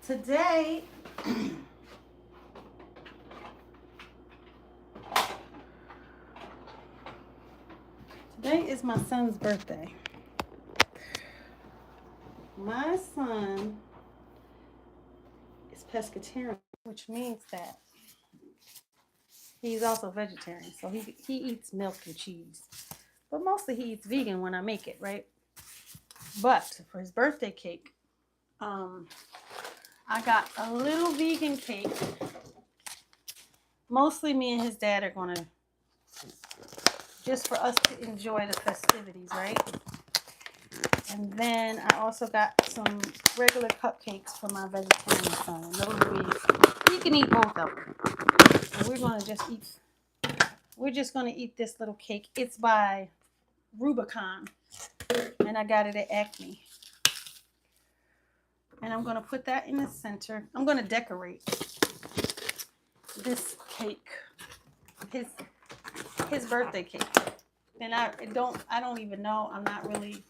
Today, today is my son's birthday. My son is pescatarian, which means that he's also vegetarian. So he eats milk and cheese. But mostly he eats vegan when I make it, right? But for his birthday cake, I got a little vegan cake. Mostly me and his dad are going to, just for us to enjoy the festivities, right? And then I also got some regular cupcakes for my vegetarian son. Those will be, he can eat both of them. And we're just going to eat this little cake. It's by Rubicon. And I got it at Acme. And I'm going to put that in the center. I'm going to decorate this cake. His birthday cake. And I don't even know. I'm not really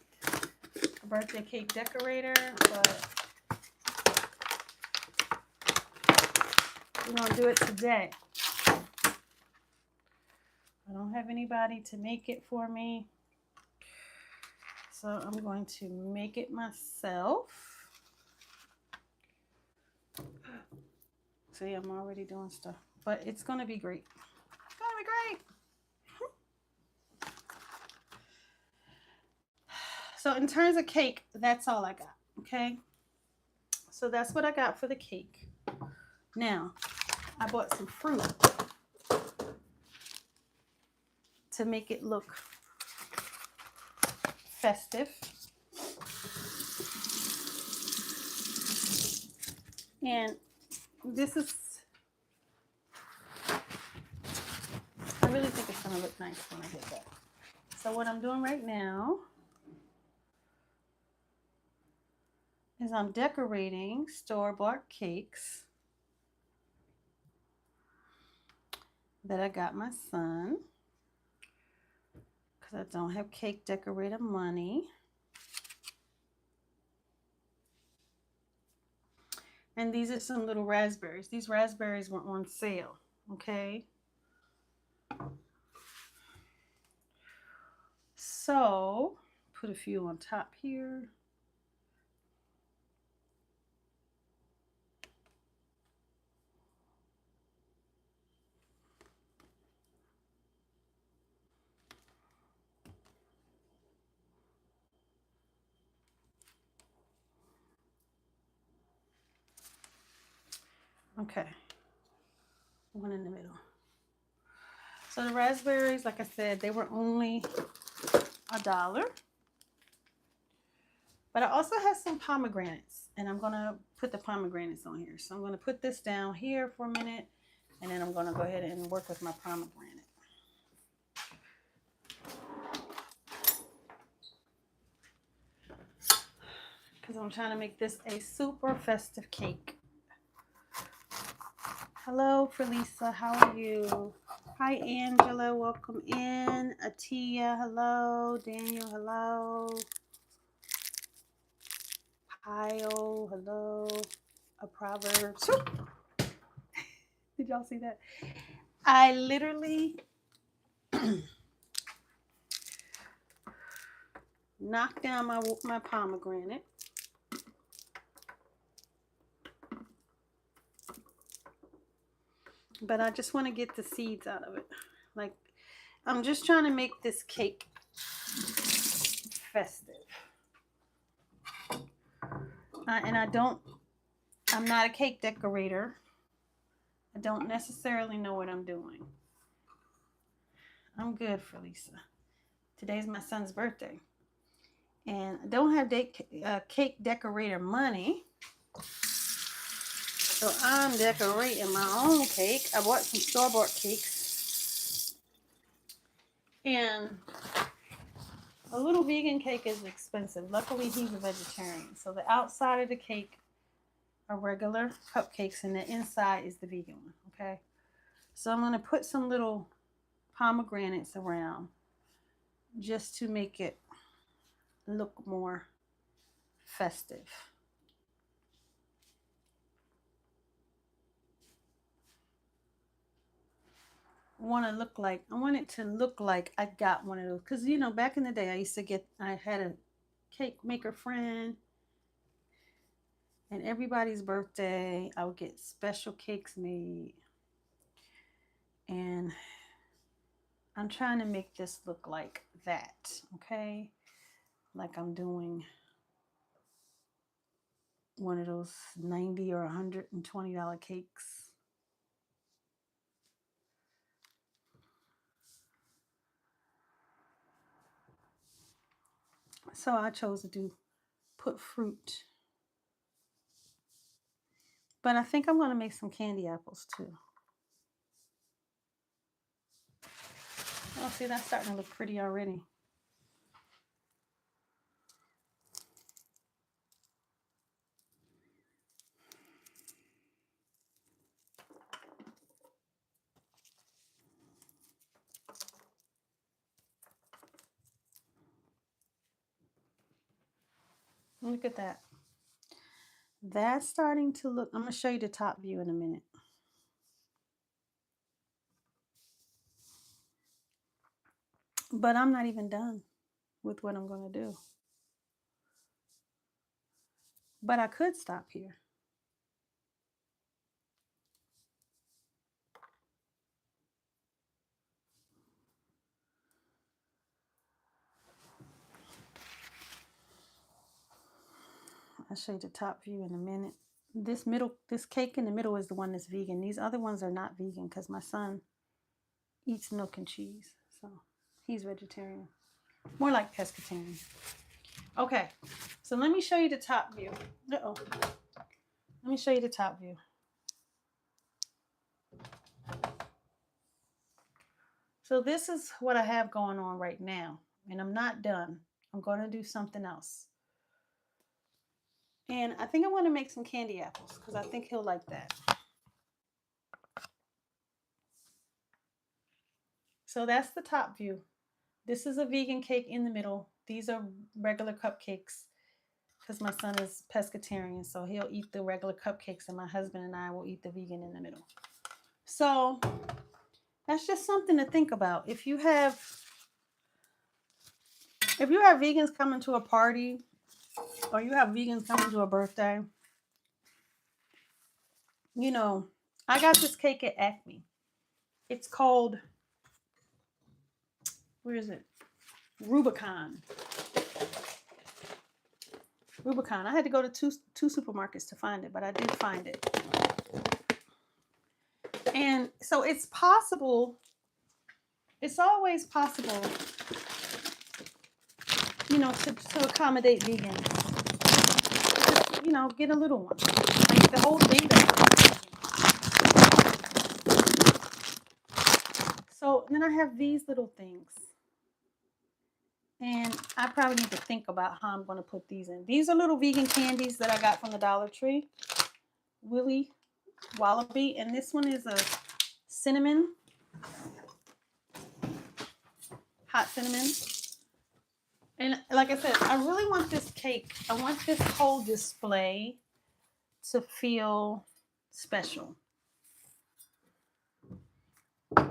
a birthday cake decorator, but we're going to do it today. I don't have anybody to make it for me. So I'm going to make it myself. See, I'm already doing stuff. But it's going to be great. It's going to be great. So in terms of cake, that's all I got, okay? So that's what I got for the cake. Now, I bought some fruit to make it look festive. And this is, I really think it's gonna look nice when I get that. So what I'm doing right now is I'm decorating store-bought cakes that I got my son, because I don't have cake decorator money. And these are some little raspberries. These raspberries were on sale, okay? So, put a few on top here. Okay, one in the middle. So the raspberries, like I said, they were only $1. But I also have some pomegranates, and I'm gonna put the pomegranates on here. So I'm gonna put this down here for a minute, and then I'm gonna go ahead and work with my pomegranate. Because I'm trying to make this a super festive cake. Hello, Felisa, how are you? Hi, Angela, welcome in. Atia, hello. Daniel, hello. Kyle, hello. A Proverbs. Did y'all see that? I literally knocked down my pomegranate. But I just want to get the seeds out of it. Like, I'm just trying to make this cake festive. And I'm not a cake decorator. I don't necessarily know what I'm doing. I'm good, for Lisa. Today's my son's birthday. And I don't have cake decorator money. So I'm decorating my own cake. I bought some store-bought cakes. And a little vegan cake is expensive. Luckily, he's a vegetarian. So the outside of the cake are regular cupcakes, and the inside is the vegan one, okay? So I'm going to put some little pomegranates around just to make it look more festive. want to look like, I want it to look like I got one of those. Because, you know, back in the day, I had a cake maker friend, and everybody's birthday, I would get special cakes made. And I'm trying to make this look like that, okay? Like I'm doing one of those $90 or $120 cakes. So I chose to put fruit. But I think I'm going to make some candy apples too. Oh, see, that's starting to look pretty already. Look at that. That's starting to look, I'm going to show you the top view in a minute. But I'm not even done with what I'm going to do. But I could stop here. I'll show you the top view in a minute. This cake in the middle is the one that's vegan. These other ones are not vegan because my son eats milk and cheese. So he's vegetarian. More like pescatarian. Okay, so let me show you the top view. Uh-oh. Let me show you the top view. So this is what I have going on right now. And I'm not done. I'm going to do something else. And I think I want to make some candy apples because I think he'll like that. So that's the top view. This is a vegan cake in the middle. These are regular cupcakes because my son is pescatarian. So he'll eat the regular cupcakes and my husband and I will eat the vegan in the middle. So that's just something to think about. If you have vegans coming to a party or you have vegans coming to a birthday, you know, I got this cake at Acme. It's called, where is it? Rubicon. Rubicon. I had to go to two supermarkets to find it, but I did find it. And so it's possible, it's always possible, you know, to accommodate vegans. Just, you know, get a little one. Like the whole thing So then I have these little things. And I probably need to think about how I'm going to put these in. These are little vegan candies that I got from the Dollar Tree. Willy Wallaby. And this one is a cinnamon. Hot cinnamon. And like I said, I really want this cake. I want this whole display to feel special.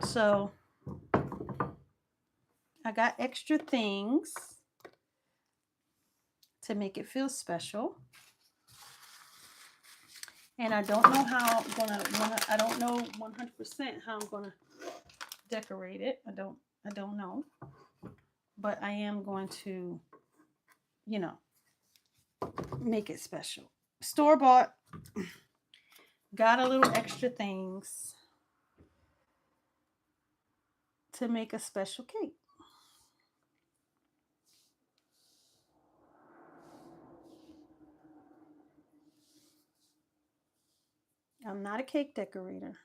So I got extra things to make it feel special. And I don't know how I don't know 100% how I'm gonna decorate it. I don't know. But I am going to, you know, make it special. Store-bought. Got a little extra things to make a special cake. I'm not a cake decorator.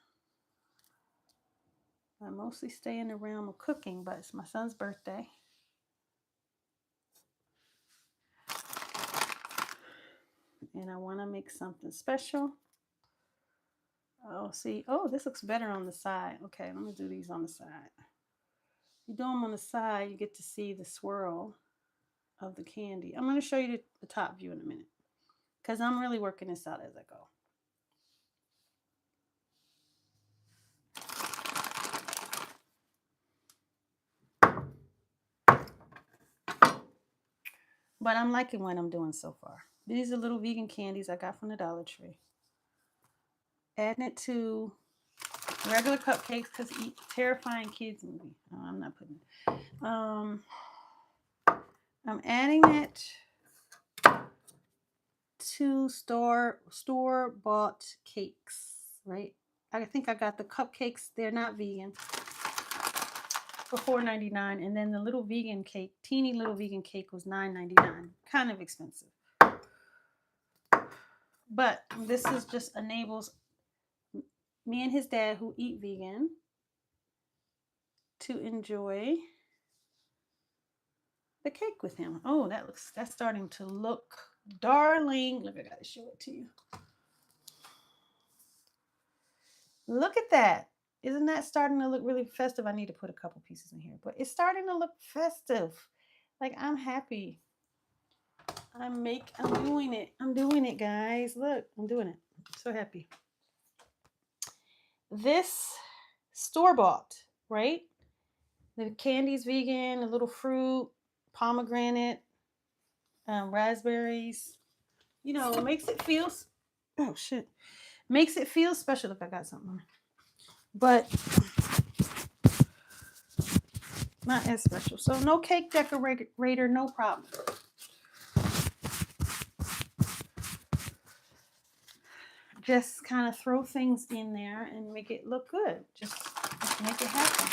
I mostly stay in the realm of cooking, but it's my son's birthday. And I want to make something special. Oh, see. Oh, this looks better on the side. Okay, let me do these on the side. You do them on the side, you get to see the swirl of the candy. I'm going to show you the top view in a minute because I'm really working this out as I go. But I'm liking what I'm doing so far. These are little vegan candies I got from the Dollar Tree. Adding it to regular cupcakes because eat terrifying kids movie. Oh, I'm not putting it. I'm adding it to store bought cakes, right? I think I got the cupcakes. They're not vegan for $4.99, and then the little vegan cake, teeny little vegan cake, was $9.99. Kind of expensive, but this is just enables me and his dad who eat vegan to enjoy the cake with him. Oh, that's starting to look darling. Look, I gotta show it to you. Look at that. Isn't that starting to look really festive? I need to put a couple pieces in here, but it's starting to look festive. Like, I'm happy. I'm doing it. I'm doing it, guys. Look, I'm doing it. I'm so happy. This store-bought, right? The candy's vegan, a little fruit, pomegranate, raspberries. You know, it makes it feel, oh shit, makes it feel special. Look, I got something on it. But not as special. So no cake decorator, no problem. Just kind of throw things in there and make it look good. Just make it happen.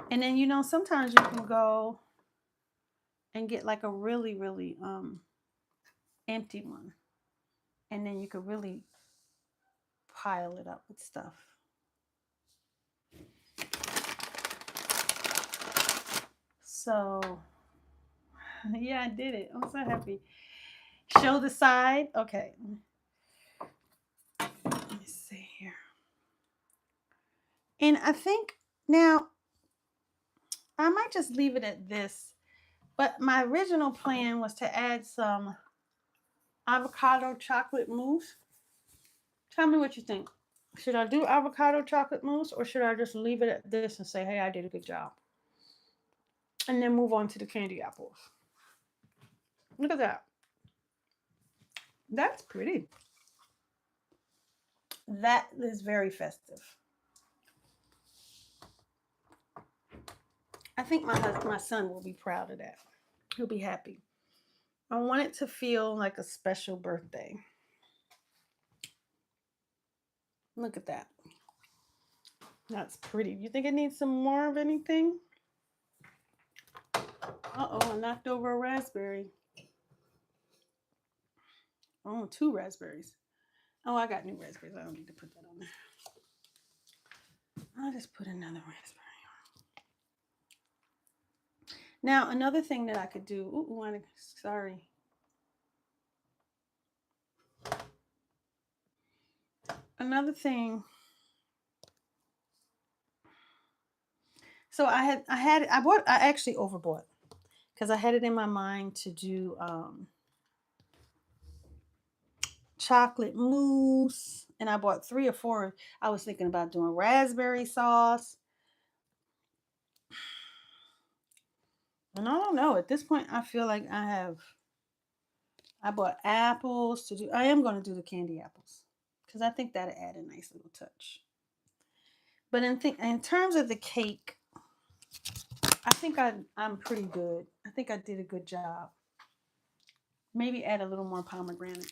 And then, you know, sometimes you can go and get like a really, really empty one. And then you could really pile it up with stuff. So, yeah, I did it. I'm so happy. Show the side. Okay. Let me see here. And I think now I might just leave it at this. But my original plan was to add some avocado chocolate mousse. Tell me what you think. Should I do avocado chocolate mousse or should I just leave it at this and say, hey, I did a good job? And then move on to the candy apples. Look at that. That's pretty. That is very festive. I think my son will be proud of that. He'll be happy. I want it to feel like a special birthday. Look at that. That's pretty. You think it needs some more of anything? Uh-oh, I knocked over a raspberry. Oh, 2 raspberries. Oh, I got new raspberries. I don't need to put that on there. I'll just put another raspberry on. Now, another thing that I could do. Ooh, sorry. Another thing. So I actually overbought because I had it in my mind to do chocolate mousse, and I bought 3 or 4. I was thinking about doing raspberry sauce. And I don't know. At this point, I feel like I bought apples to do. I am going to do the candy apples because I think that'll add a nice little touch. But in terms of the cake, I think I'm pretty good. I think I did a good job. Maybe add a little more pomegranate.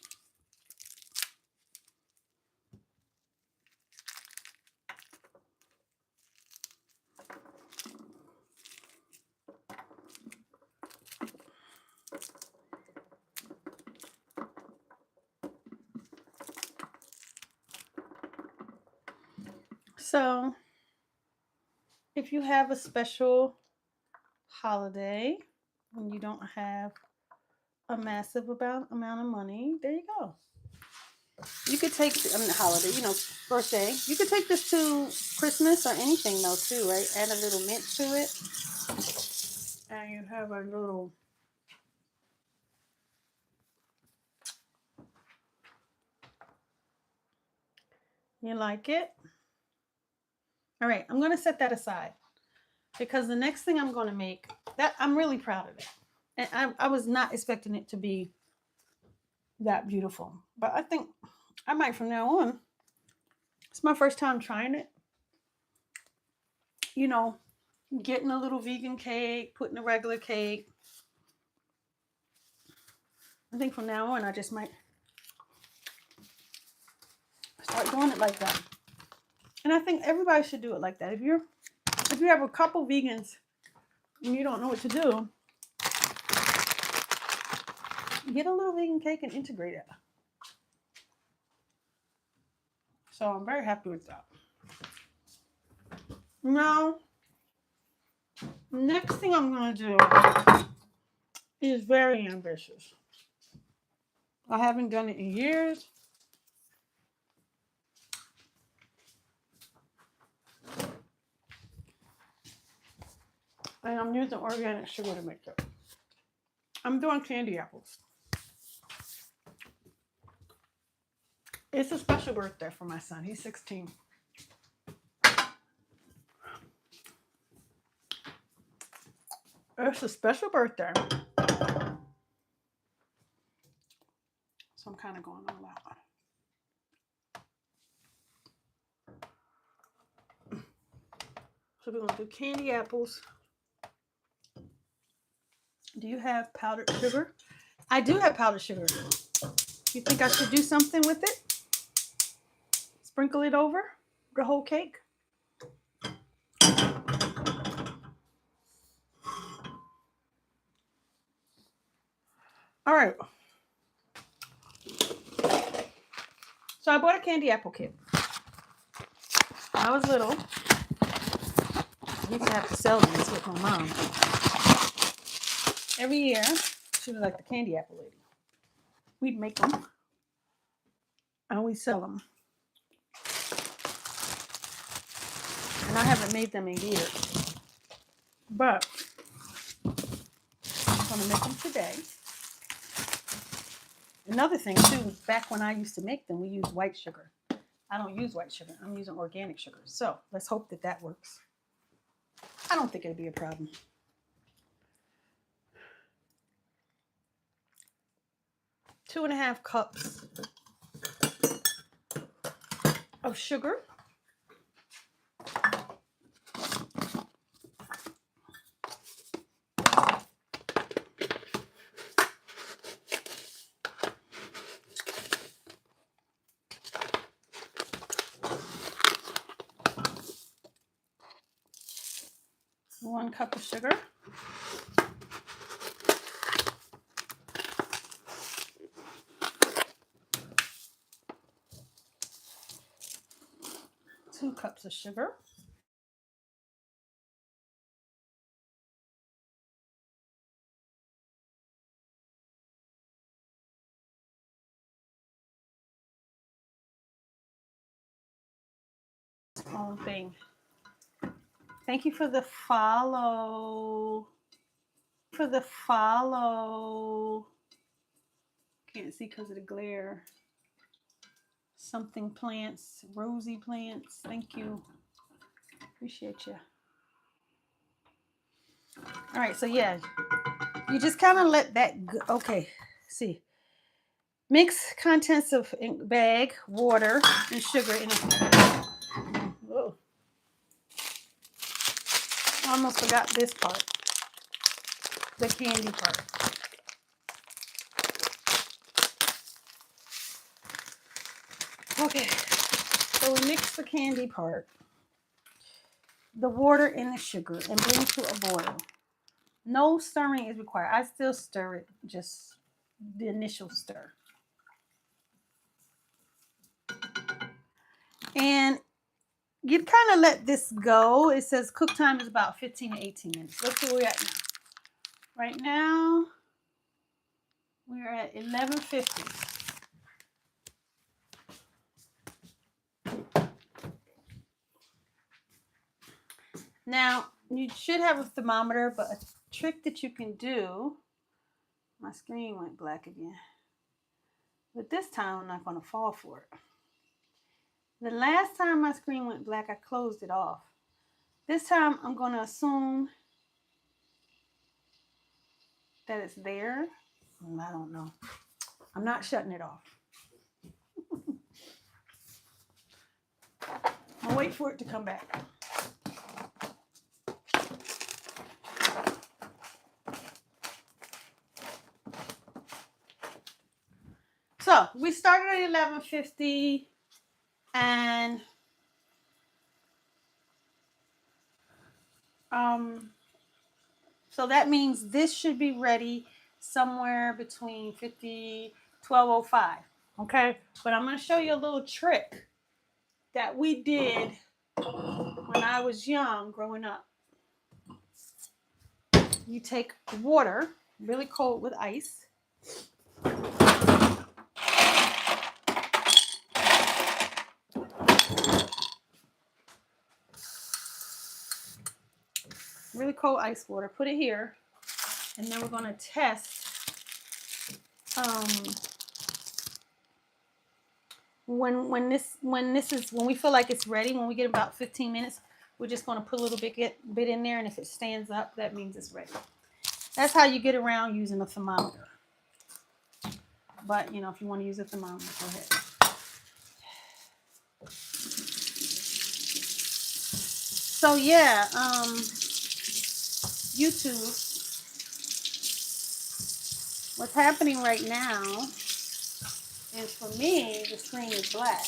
So, if you have a special holiday and you don't have a massive amount of money, there you go. You could take, holiday, birthday. You could take this to Christmas or anything though too, right? Add a little mint to it. And you have a little You like it? All right, I'm going to set that aside because the next thing I'm going to make, that I'm really proud of it. And I was not expecting it to be that beautiful. But I think I might from now on. It's my first time trying it. You know, getting a little vegan cake, putting a regular cake. I think from now on, I just might start doing it like that. And I think everybody should do it like that. If you have a couple vegans and you don't know what to do, get a little vegan cake and integrate it. So I'm very happy with that. Now, next thing I'm going to do is very ambitious. I haven't done it in years. And I'm using organic sugar to make it. I'm doing candy apples. It's a special birthday for my son. He's 16. It's a special birthday. So I'm kind of going all out. So we're going to do candy apples. Do you have powdered sugar? I do have powdered sugar. You think I should do something with it? Sprinkle it over the whole cake? All right. So I bought a candy apple kit. When I was little, I used to have to sell these with my mom. Every year, she was like the candy apple lady. We'd make them and we'd sell them. And I haven't made them in years. But I'm going to make them today. Another thing too, back when I used to make them, we used white sugar. I don't use white sugar. I'm using organic sugar. So let's hope that that works. I don't think it'll be a problem. Two and a half cups of sugar. One cup of sugar. Two cups of sugar. Whole thing. Thank you for the follow. Can't see because of the glare. Something plants, rosy plants. Thank you. Appreciate you. All right, so yeah, you just kind of let that go. Okay, see. Mix contents of bag, water, and sugar in a. Whoa. I almost forgot this part. The candy part. Okay, so we mix the candy part, the water and the sugar, and bring to a boil. No stirring is required. I still stir it, just the initial stir. And you kind of let this go. It says cook time is about 15 to 18 minutes. Let's see where we're at now. Right now, we're at 11:50. Now, you should have a thermometer, but a trick that you can do, my screen went black again, but this time I'm not going to fall for it. The last time my screen went black, I closed it off. This time I'm going to assume that it's there. I don't know. I'm not shutting it off. I'll wait for it to come back. So we started at 11:50 and so that means this should be ready somewhere between 12:05. Okay, but I'm going to show you a little trick that we did when I was young growing up. You take water, really cold with ice. Really cold ice water. Put it here. And then we're going to test when we feel like it's ready, when we get about 15 minutes, we're just going to put a little bit in there, and if it stands up, that means it's ready. That's how you get around using a thermometer. But, you know, if you want to use a thermometer, go ahead. So, yeah, YouTube, what's happening right now is, for me, the screen is black.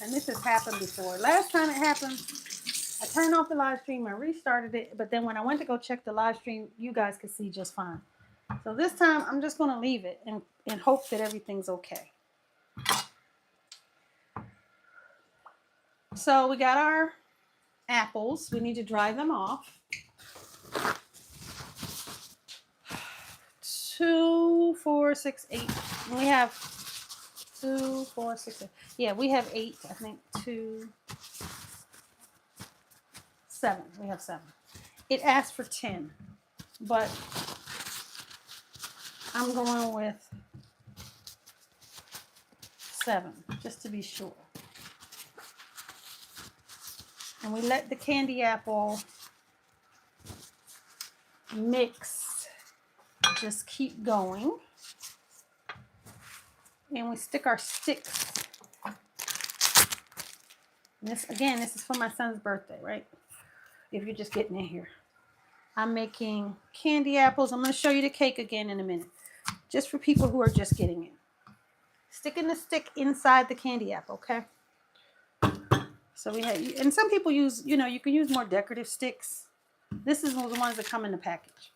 And this has happened before. Last time it happened, I turned off the live stream, I restarted it, but then when I went to go check the live stream, you guys could see just fine. So this time, I'm just going to leave it and hope that everything's okay. So we got our apples. We need to dry them off. 2, 4, 6, 8. We have 2, 4, 6, 8. Yeah, we have 8. I think 2, 7. We have 7. It asked for 10, but I'm going with 7 just to be sure. And we let the candy apple mix just keep going. And we stick our sticks. And this is for my son's birthday, right? If you're just getting in here. I'm making candy apples. I'm going to show you the cake again in a minute. Just for people who are just getting in. Sticking the stick inside the candy apple, okay? So we have, and some people use, you know, you can use more decorative sticks. This is one of the ones that come in the package.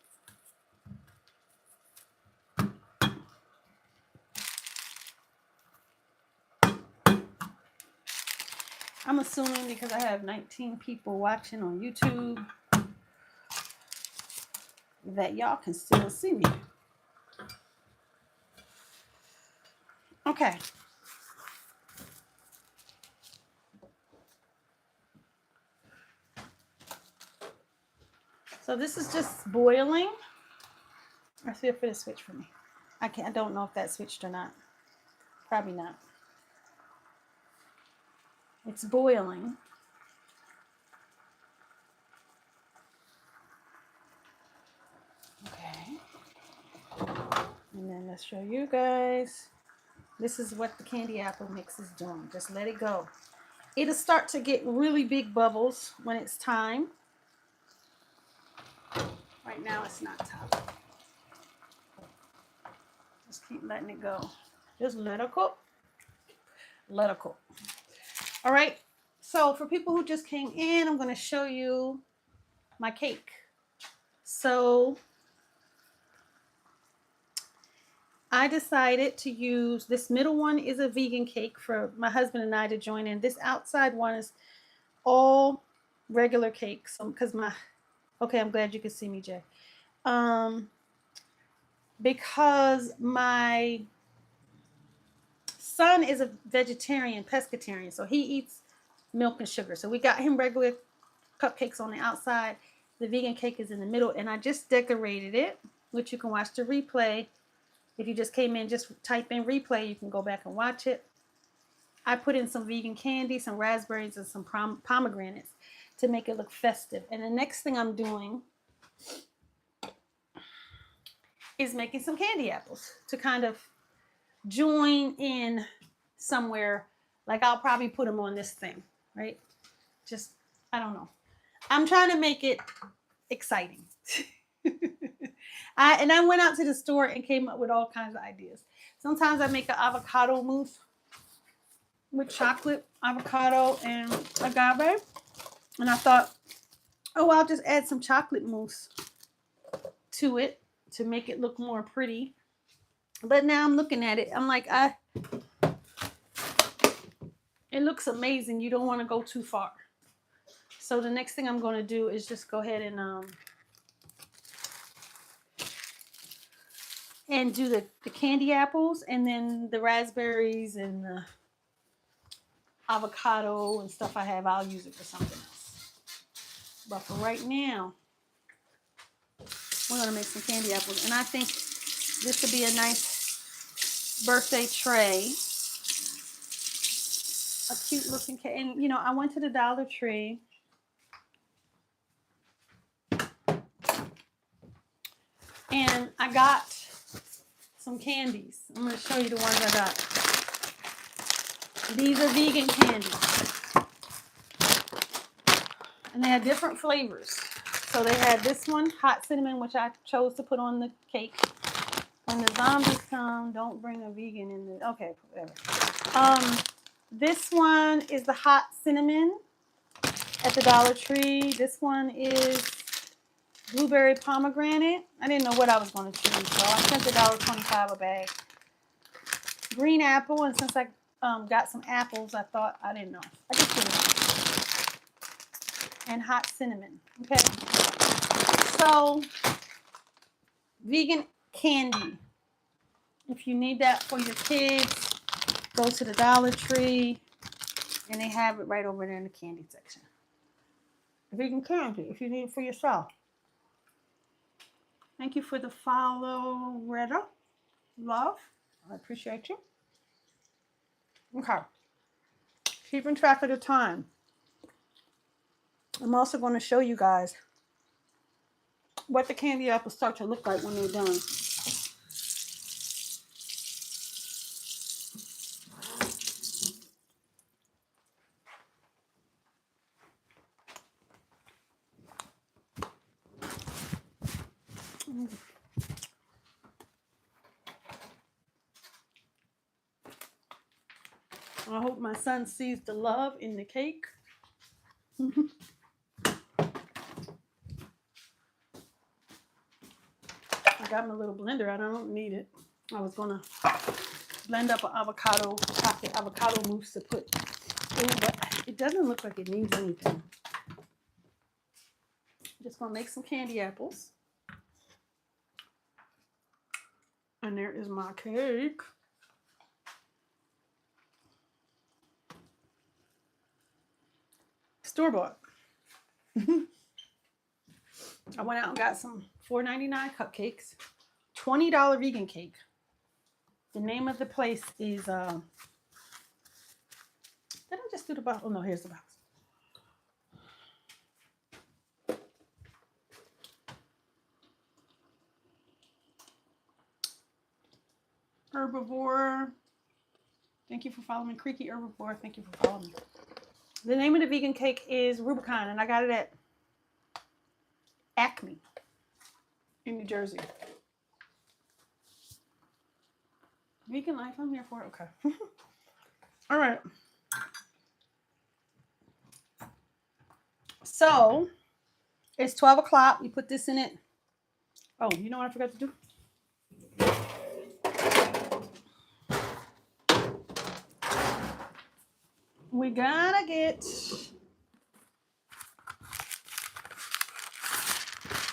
I'm assuming because I have 19 people watching on YouTube that y'all can still see me. Okay. So this is just boiling. Let's see if it'll switch for me. I don't know if that switched or not. Probably not. It's boiling. Okay. And then let's show you guys. This is what the candy apple mix is doing. Just let it go. It'll start to get really big bubbles when it's time. Right now it's not time. Just keep letting it go. Just let it cook. Let it cook. All right. So for people who just came in, I'm going to show you my cake. So I decided to use this middle one is a vegan cake for my husband and I to join in. This outside one is all regular cake. So because okay, I'm glad you can see me, Jay. Because my son is a vegetarian, pescatarian, so he eats milk and sugar. So we got him regular cupcakes on the outside. The vegan cake is in the middle, and I just decorated it, which you can watch the replay. If you just came in, just type in replay. You can go back and watch it. I put in some vegan candy, some raspberries, and some pomegranates. to make it look festive. And the next thing I'm doing is making some candy apples to kind of join in somewhere. Like I'll probably put them on this thing, right? Just, I don't know. I'm trying to make it exciting. I went out to the store and came up with all kinds of ideas. Sometimes I make an avocado mousse with chocolate, avocado, and agave. And I thought, oh, I'll just add some chocolate mousse to it to make it look more pretty. But now I'm looking at it. I'm like, it looks amazing. You don't want to go too far. So the next thing I'm going to do is just go ahead and do the candy apples, and then the raspberries and the avocado and stuff I have, I'll use it for something else. But for right now, we're going to make some candy apples. And I think this would be a nice birthday tray. A cute looking cake. And, you know, I went to the Dollar Tree. And I got some candies. I'm going to show you the ones I got. These are vegan candies. And they had different flavors. So they had this one, hot cinnamon, which I chose to put on the cake. When the zombies come, don't bring a vegan in the... Okay, whatever. This one is the hot cinnamon at the Dollar Tree. This one is blueberry pomegranate. I didn't know what I was going to choose, so I spent $1.25 a bag. Green apple, and since I got some apples, I thought, I didn't know. I just put it on. And hot cinnamon. Okay. So, vegan candy. If you need that for your kids, go to the Dollar Tree, and they have it right over there in the candy section. Vegan candy, if you need it for yourself. Thank you for the follow, Retta. Love. I appreciate you. Okay. Keeping track of the time. I'm also going to show you guys what the candy apples start to look like when they're done. I hope my son sees the love in the cake. I got my little blender. I don't need it. I was going to blend up an chocolate avocado mousse to put in, but it doesn't look like it needs anything. I'm just going to make some candy apples. And there is my cake. Store-bought. I went out and got some $4.99 cupcakes. $20 vegan cake. The name of the place is, did I just do the box? Oh no, here's the box. Herbivore. Thank you for following me. Creaky Herbivore. Thank you for following me. The name of the vegan cake is Rubicon, and I got it at Acme in New Jersey. Vegan life, I'm here for it. Okay. All right. So it's 12 o'clock. We put this in it. Oh, you know what I forgot to do? We gotta get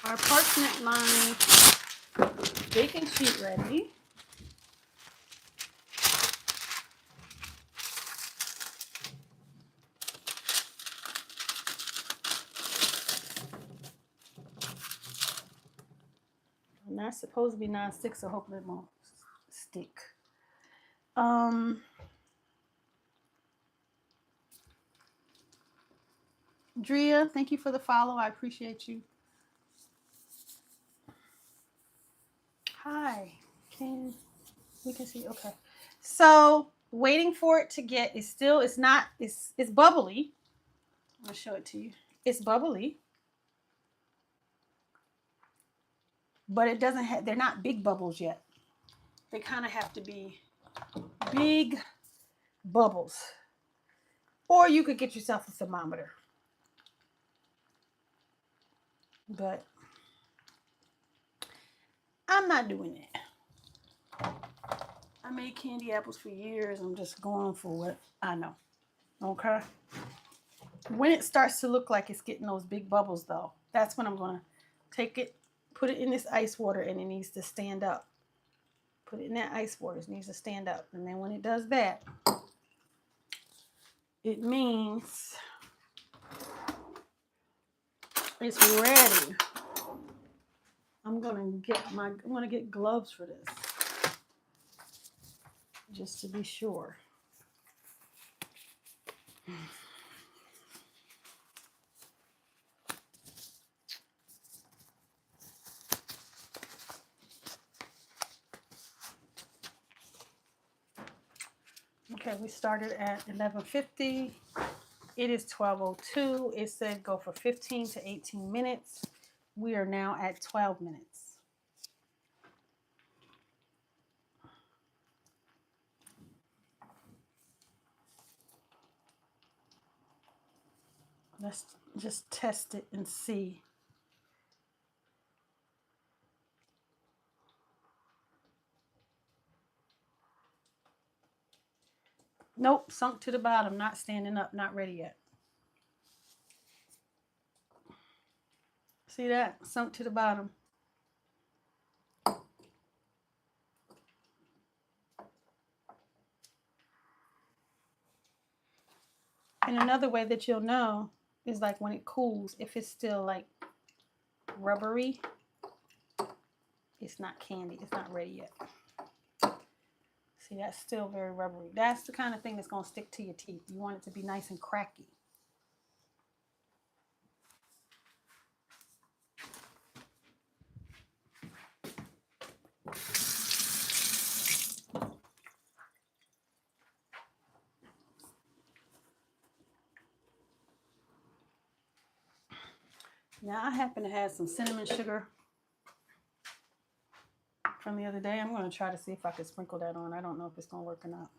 our parchment lined baking sheet ready. And that's supposed to be non-stick, so hopefully it won't stick. Drea, thank you for the follow. I appreciate you. Hi. We can see? Okay. So waiting for it to get, it's bubbly. I'm going to show it to you. It's bubbly. But it doesn't have, they're not big bubbles yet. They kind of have to be big bubbles. Or you could get yourself a thermometer. But I'm not doing it. I made candy apples for years. I'm just going for what I know. Okay. When it starts to look like it's getting those big bubbles though, that's when I'm going to take it, put it in this ice water, and it needs to stand up. Put it in that ice water. It needs to stand up. And then when it does that, it means it's ready. I'm gonna get gloves for this, just to be sure. Okay, we started at 11:50. It is 12:02. It said go for 15 to 18 minutes. We are now at 12 minutes. Let's just test it and see. Nope, sunk to the bottom, not standing up, not ready yet. See that? Sunk to the bottom. And another way that you'll know is like when it cools, if it's still like rubbery, it's not candy, it's not ready yet. See, that's still very rubbery. That's the kind of thing that's going to stick to your teeth. You want it to be nice and cracky. Now, I happen to have some cinnamon sugar from the other day. I'm going to try to see if I can sprinkle that on. I don't know if it's going to work or not.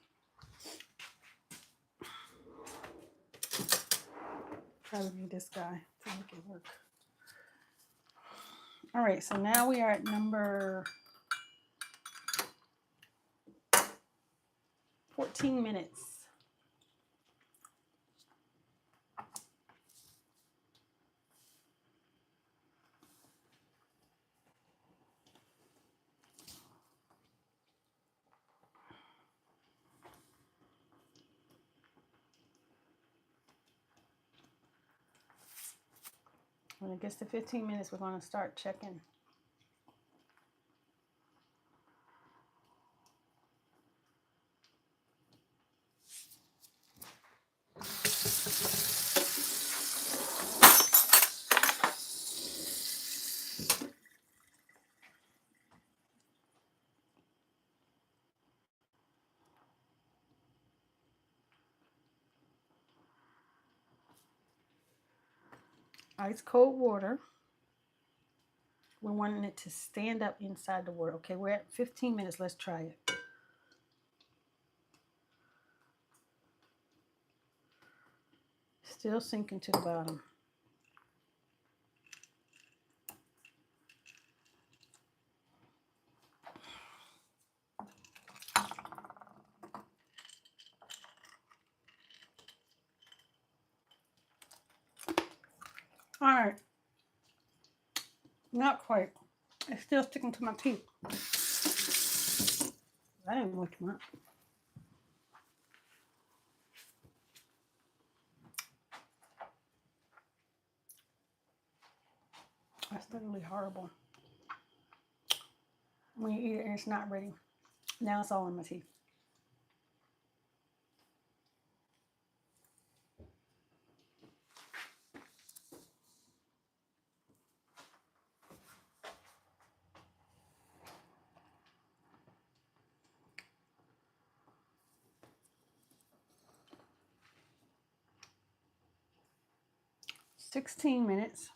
Probably need this guy to make it work. All right, so now we are at number 14 minutes. When it gets to 15 minutes, we're going to start checking. Ice cold water. We're wanting it to stand up inside the water. Okay, we're at 15 minutes. Let's try it. Still sinking to the bottom. All right. Not quite. It's still sticking to my teeth. That didn't look much. That's literally horrible. When you eat it and it's not ready. Now it's all in my teeth. 16 minutes.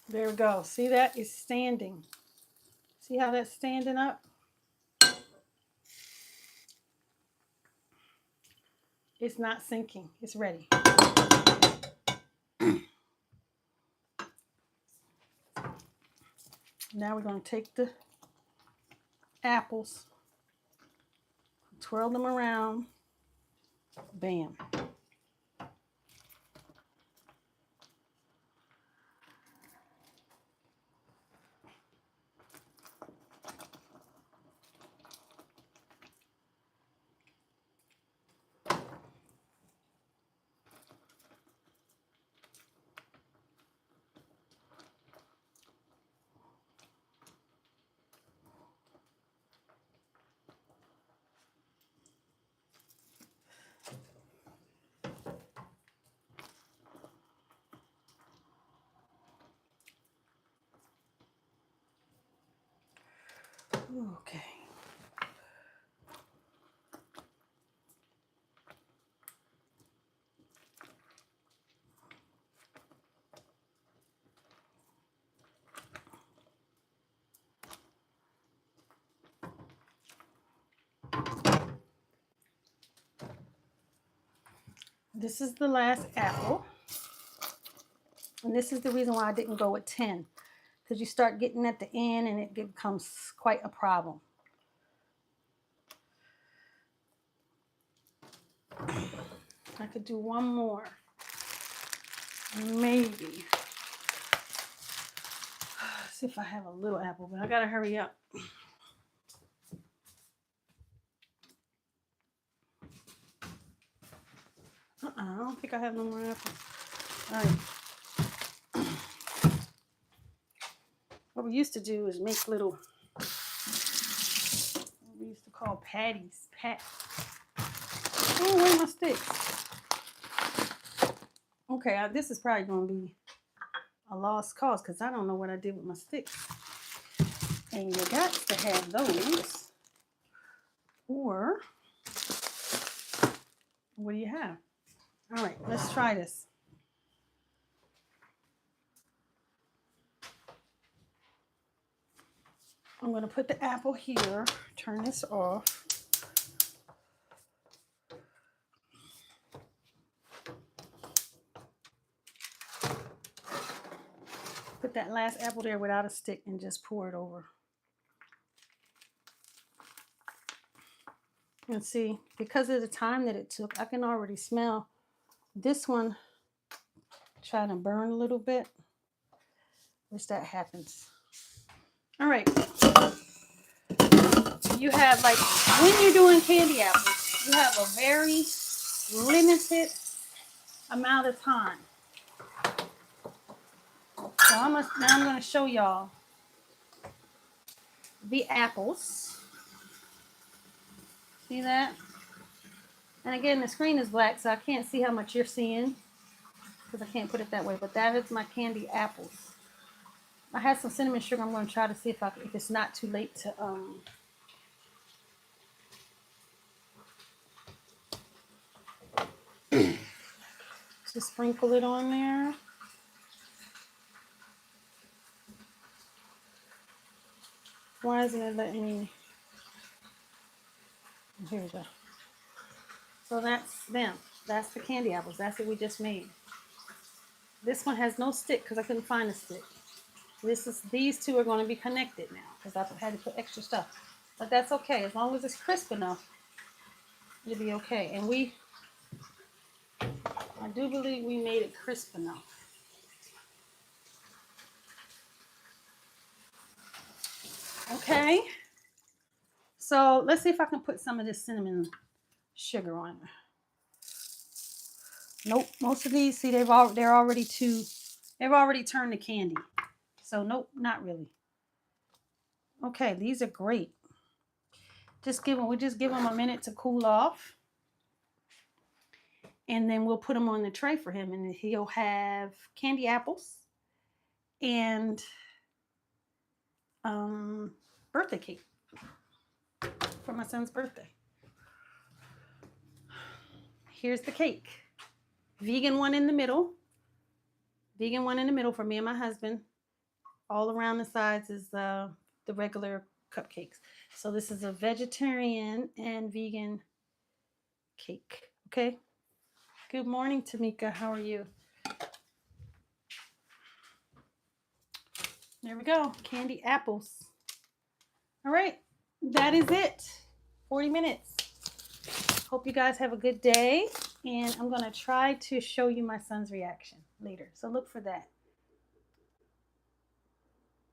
There we go. See that? It's standing. See how that's standing up? It's not sinking. It's ready. Now we're going to take the apples, twirl them around. Bam. Okay. This is the last apple. And this is the reason why I didn't go with 10. Because you start getting at the end and it becomes quite a problem. I could do one more. Maybe. Let's see if I have a little apple, but I gotta hurry up. I don't think I have no more apples. All right. What we used to do is make little, what we used to call patties. Oh, where are my sticks? Okay, this is probably going to be a lost cause because I don't know what I did with my sticks. And you got to have those. Or, what do you have? All right, let's try this. I'm going to put the apple here, turn this off. Put that last apple there without a stick and just pour it over. And see, because of the time that it took, I can already smell this one trying to burn a little bit. Wish that happens. All right. You have, like, when you're doing candy apples, you have a very limited amount of time. So now I'm going to show y'all the apples. See that? And again, the screen is black, so I can't see how much you're seeing because I can't put it that way. But that is my candy apples. I had some cinnamon sugar. I'm going to try to see if it's not too late to to sprinkle it on there. Why isn't it letting me? Here we go. So that's them. That's the candy apples. That's what we just made. This one has no stick because I couldn't find a stick. These two are going to be connected now because I had to put extra stuff. But that's okay. As long as it's crisp enough, it'll be okay. And I do believe we made it crisp enough. Okay. So let's see if I can put some of this cinnamon sugar on there. Nope. Most of these, see, they've already turned to candy. So nope, not really. Okay, these are great. We just give them a minute to cool off. And then we'll put them on the tray for him, and he'll have candy apples and birthday cake. for my son's birthday. Here's the cake. Vegan one in the middle. Vegan one in the middle for me and my husband. All around the sides is the regular cupcakes. So this is a vegetarian and vegan cake. Okay. Good morning, Tamika. How are you? There we go. Candy apples. All right. That is it. 40 minutes. Hope you guys have a good day. And I'm going to try to show you my son's reaction later. So look for that.